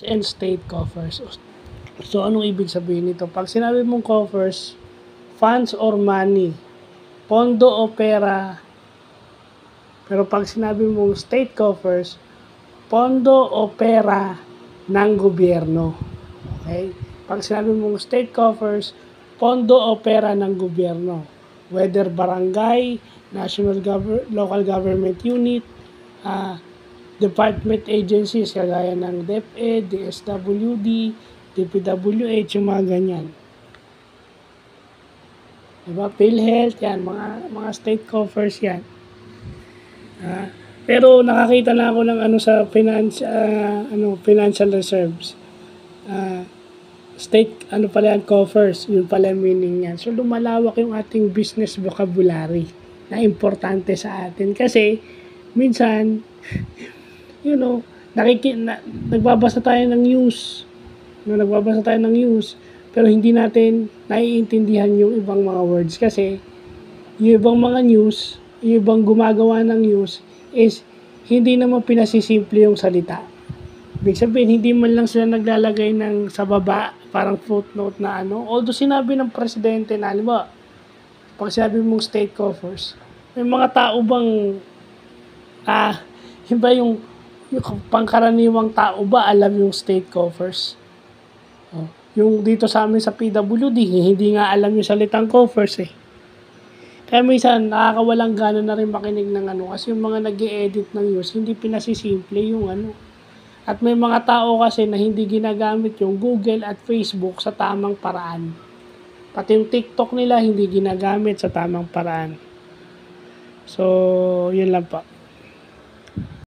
and state coffers. So, anong ibig sabihin nito? Pag sinabi mong coffers, funds or money, pondo o pera. Pero pag sinabi mong state coffers, pondo o pera ng gobyerno. Okay? Pag sinabi mong state coffers, pondo o pera ng gobyerno. Whether barangay, local government unit, department agencies kagaya ng DepEd, DSWD, DPWH, yung mga ganyan. Diba? PhilHealth, yan, mga state coffers yan. Pero nakakita na ako ng sa financial reserves. State, pala yan, coffers, yun pala yung meaning yan. So, lumalawak yung ating business vocabulary na importante sa atin. Kasi, minsan, nagbabasa tayo ng news. Pero hindi natin naiintindihan yung ibang mga words. Kasi, yung ibang mga news, yung ibang gumagawa ng news, is hindi naman pinasisimple yung salita. Ibig sabihin, hindi man lang sila naglalagay ng sa baba, parang footnote na Although sinabi ng presidente na, pag sinabi mong state coffers, may mga tao bang, yung pangkaraniwang tao ba alam yung state coffers? Yung dito sa amin sa PWD, hindi nga alam yung salitang coffers eh. Kaya minsan, nakakawalang gana na rin makinig ng kasi yung mga nag-i-edit ng news, hindi pinasisimple yung At may mga tao kasi na hindi ginagamit yung Google at Facebook sa tamang paraan. Pati yung TikTok nila, hindi ginagamit sa tamang paraan. So, yun lang po.